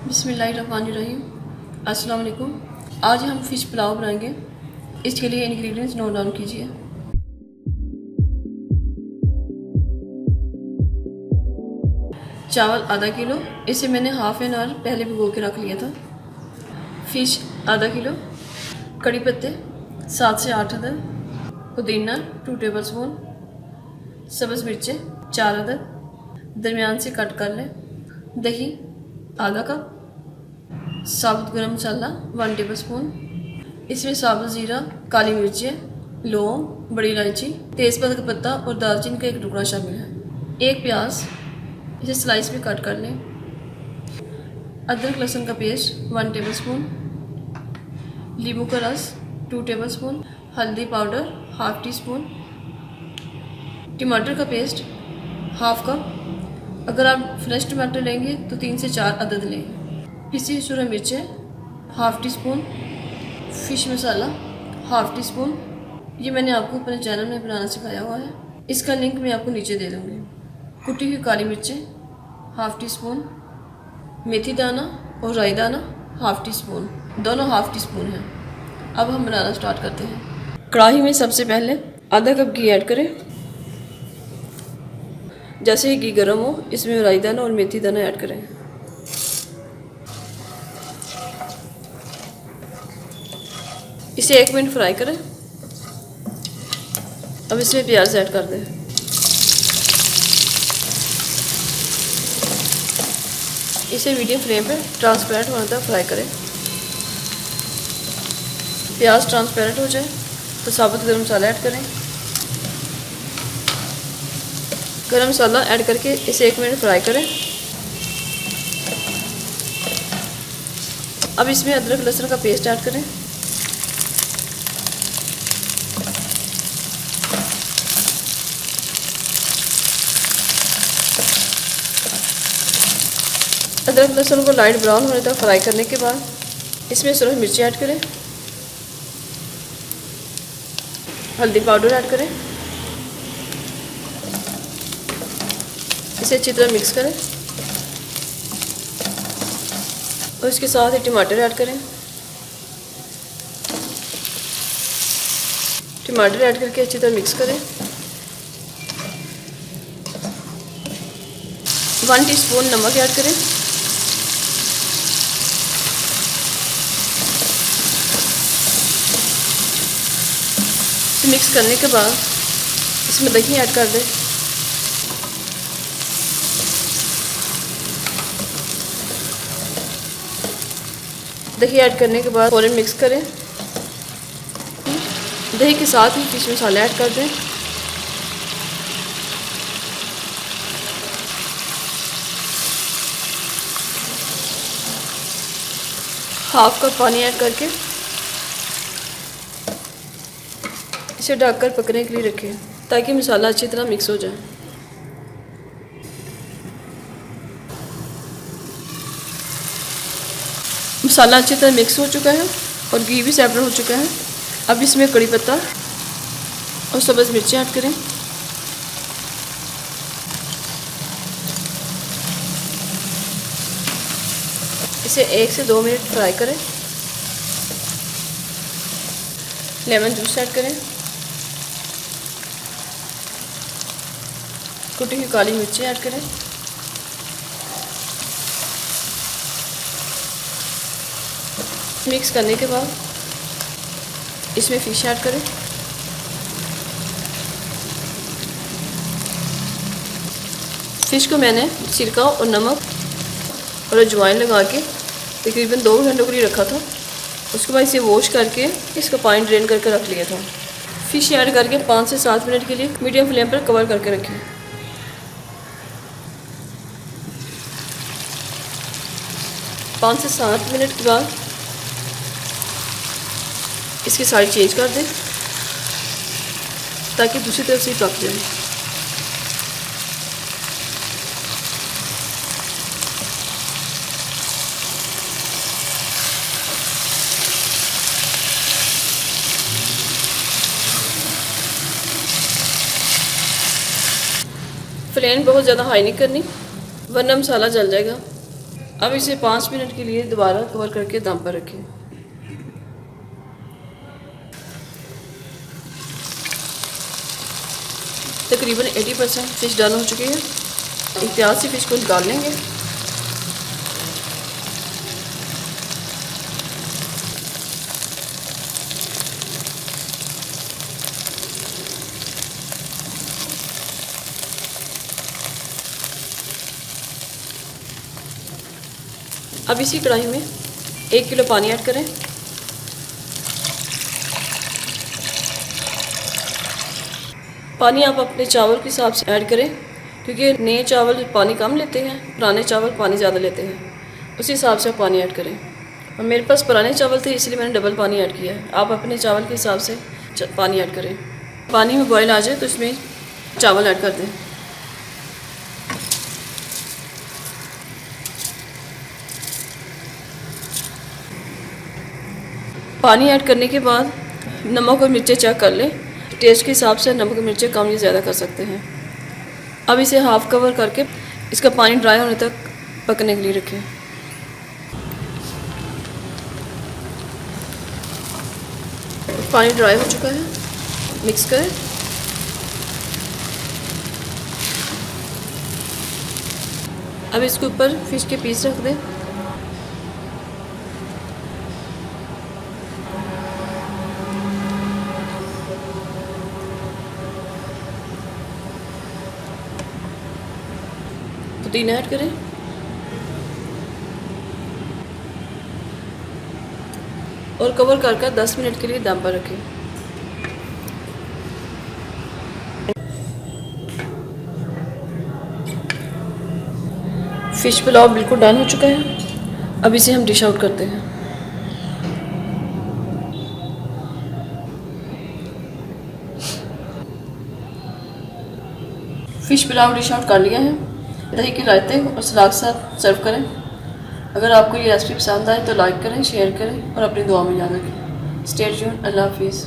बिस्मिल्लाहिर्रहमानिर्रहीम। अस्सलाम वालेकुम। आज हम फ़िश पुलाव बनाएंगे। इसके लिए इंग्रेडिएंट्स नोट डाउन कीजिए। चावल आधा किलो, इसे मैंने हाफ़ एन आवर पहले भिगो के रख लिया था। फ़िश आधा किलो, कड़ी पत्ते 7 से 8 अदद, पुदीना 2 टेबलस्पून, सब्ज़ मिर्चें 4 अदद दरमियान से कट कर लें, दही आधा कप, साबुत गरम मसाला 1 टेबलस्पून, इसमें साबुत ज़ीरा, काली मिर्चें, लौंग, बड़ी इलायची, तेज़पत्ता का पत्ता और दालचीनी का एक टुकड़ा शामिल है। एक प्याज, इसे स्लाइस में कट कर लें। अदरक लहसुन का पेस्ट 1 टेबलस्पून, नींबू का रस 2 टेबलस्पून, हल्दी पाउडर हाफ़ टी स्पून, टमाटर का पेस्ट हाफ़ कप। अगर आप फ्रेश टमाटर लेंगे तो 3 से 4 अदद लें। पिसी सूरज मिर्चें हाफ़ टी स्पून, फ़िश मसाला हाफ़ टी स्पून। ये मैंने आपको अपने चैनल में बनाना सिखाया हुआ है, इसका लिंक मैं आपको नीचे दे दूँगी। कुटी हुई काली मिर्चें हाफ़ टी स्पून, मेथी दाना और राई दाना हाफ़ टी स्पून, दोनों हाफ़ टी स्पून हैं। अब हम बनाना स्टार्ट करते हैं। कढ़ाई में सबसे पहले आधा कप घी ऐड करें। जैसे ही घी गर्म हो, इसमें राई दाना और मेथी दाना ऐड करें। इसे 1 मिनट फ्राई करें। अब इसमें प्याज ऐड कर दें। इसे मीडियम फ्लेम पे ट्रांसपेरेंट होने तक फ्राई करें। प्याज ट्रांसपेरेंट हो जाए तो साबुत गरम मसाला ऐड करें। गरम मसाला ऐड करके इसे 1 मिनट फ्राई करें। अब इसमें अदरक लहसुन का पेस्ट ऐड करें। अदरक लहसुन को लाइट ब्राउन होने तक फ्राई करने के बाद इसमें सूरज मिर्ची ऐड करें, हल्दी पाउडर ऐड करें, इसे अच्छी तरह मिक्स करें और इसके साथ ही टमाटर ऐड करें। टमाटर ऐड करके अच्छी तरह मिक्स करें। 1 टीस्पून नमक ऐड करें। मिक्स करने के बाद इसमें दही ऐड कर दें। दही ऐड करने के बाद फौरन मिक्स करें। दही के साथ ही फिश मसाला ऐड कर दें। हाफ़ कप पानी ऐड करके इसे ढककर पकने के लिए रखें ताकि मसाला अच्छी तरह मिक्स हो जाए। मसाला अच्छी तरह मिक्स हो चुका है और घी भी सेपरेट हो चुका है। अब इसमें कड़ी पत्ता और सब्ज़ मिर्चें ऐड करें। इसे 1 से 2 मिनट फ्राई करें। लेमन जूस ऐड करें। कुटी हुई काली मिर्ची ऐड करें। मिक्स करने के बाद इसमें फ़िश ऐड करें। फ़िश को मैंने सिरका और नमक और अजवाइन लगा के तकरीबन 2 घंटों के लिए रखा था। उसके बाद इसे वॉश करके इसका पानी ड्रेन करके रख लिया था। फ़िश ऐड करके 5 से 7 मिनट के लिए मीडियम फ्लेम पर कवर करके रखें। 5 से 7 मिनट के बाद इसकी साइड चेंज कर दें ताकि दूसरी तरफ से पक जाए। फ्लेम बहुत ज़्यादा हाई नहीं करनी वरना मसाला जल जाएगा। अब इसे 5 मिनट के लिए दोबारा कवर करके दम पर रखें। तकरीबन 80% फ़िश डन हो चुकी है। एहतियात से फ़िश को निकाल लेंगे। अब इसी कढ़ाई में 1 किलो पानी ऐड करें। पानी आप अपने चावल के हिसाब से ऐड करें, क्योंकि नए चावल पानी कम लेते हैं, पुराने चावल पानी ज़्यादा लेते हैं। उसी हिसाब से आप पानी ऐड करें। और मेरे पास पुराने चावल थे, इसलिए मैंने डबल पानी ऐड किया है। आप अपने चावल के हिसाब से पानी ऐड करें। पानी में बॉयल आ जाए तो इसमें चावल ऐड कर दें। पानी ऐड करने के बाद नमक और मिर्चें चेक कर लें। टेस्ट के हिसाब से नमक और मिर्चें कम या ज़्यादा कर सकते हैं। अब इसे हाफ़ कवर करके इसका पानी ड्राई होने तक पकने के लिए रखें। पानी ड्राई हो चुका है, मिक्स करें। अब इसके ऊपर फ़िश के पीस रख दें। पुदीना ऐड करें। और कवर कर 10 मिनट के लिए दम पर रखें। फ़िश पुलाव बिल्कुल डन हो चुका है। अब इसे हम डिश आउट करते हैं। फ़िश पुलाव डिश आउट कर लिया है। दही के रायते और सलाद के साथ सर्व करें। अगर आपको ये रेसिपी पसंद आए तो लाइक करें, शेयर करें और अपनी दुआ में याद रखें। Stay tuned. अल्लाह हाफिज़।